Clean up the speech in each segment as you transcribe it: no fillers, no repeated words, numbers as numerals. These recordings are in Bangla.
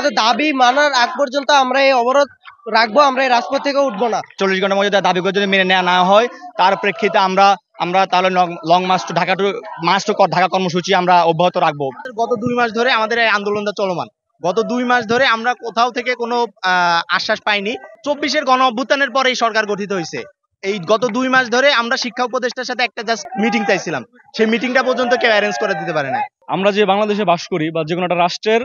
আমাদের দাবি মানার আগ পর্যন্ত আমরা এই অবরোধ রাখবো, আমরা এই রাজপথ থেকে উঠবো না। 40 ঘন্টার মধ্যে দাবিগুলো যদি মেনে নেওয়া না হয়, তার প্রেক্ষিতে আমরা তাহলে লং মার্চ টু ঢাকা কর্মসূচি আমরা অব্যাহত রাখবো। গত 2 মাস ধরে আমাদের এই আন্দোলনটা চলমান। গত 2 মাস ধরে আমরা কোথাও থেকে কোনো আশ্বাস পাইনি। 24-এর গণ অভ্যুত্থানের পরে এই সরকার গঠিত হয়েছে। এই গত 2 মাস ধরে আমরা শিক্ষা উপদেষ্টার সাথে একটা জাস্ট মিটিং চাইছিলাম, সেই মিটিংটা পর্যন্ত কেউ অ্যারেঞ্জ করে দিতে পারে না। আমরা যে বাংলাদেশে বাস করি বা যে কোনো একটা রাষ্ট্রের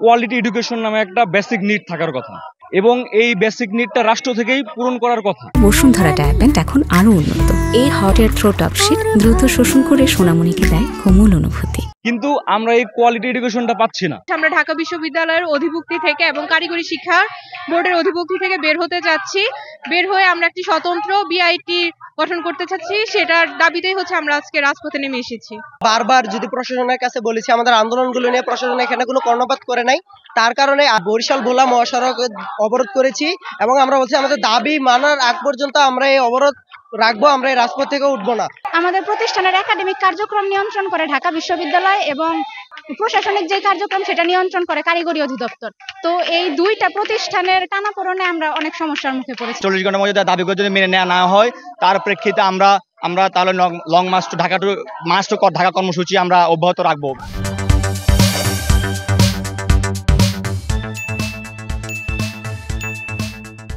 কোয়ালিটি এডুকেশন নামে একটা বেসিক নিড থাকার কথা, এবং এই বেসিক নিডটা রাষ্ট্র থেকেই পূরণ করার কথা। বসুন্ধরা ডায়াপেন্ট এখন আরো উন্নত। এই হট এয়ার থ্রো টপশিট দ্রুত শোষণ করে সোনামণিকে দেয় কোমল অনুভূতি। কিন্তু আমরা এই কোয়ালিটি এডুকেশনটা পাচ্ছি না। আমরা ঢাকা বিশ্ববিদ্যালয়ের অধিভুক্তি থেকে এবং কারিগরি শিক্ষা বোর্ডের অধিভুক্তি থেকে বের হতে যাচ্ছি। বের হয়ে আমরা একটি স্বতন্ত্র বিআইটি গঠন করতে চাচ্ছি। সেটার দাবিতেই হচ্ছে আমরা আজকে রাজপথে নেমে এসেছি। বারবার যদি প্রশাসনের কাছে বলেছি আমাদের আন্দোলনগুলো নিয়ে, প্রশাসন এখানে কোনো কর্ণপাত করে নাই। তার কারণে বরিশাল ভোলা মহাসড়ক অবরোধ করেছি এবং আমরা বলছি আমাদের দাবি মানার আগ পর্যন্ত আমরা এই অবরোধ রাখবো, আমরা এই রাজপথ থেকে উঠবো না। আমাদের প্রতিষ্ঠানের একাডেমিক কার্যক্রম নিয়ন্ত্রণ করে ঢাকা বিশ্ববিদ্যালয় এবং প্রশাসনিক যে কার্যক্রম সেটা নিয়ন্ত্রণ করে কারিগরি অধিদপ্তর। তো এই দুইটা প্রতিষ্ঠানের টানাপোড়েনে আমরা অনেক সমস্যার মুখে পড়েছি। 40 ঘন্টার মধ্যে দাবিগুলো যদি মেনে নেওয়া না হয়, তার প্রেক্ষিতে আমরা তাহলে লং মার্চ টু ঢাকা কর্মসূচি আমরা অব্যাহত রাখবো।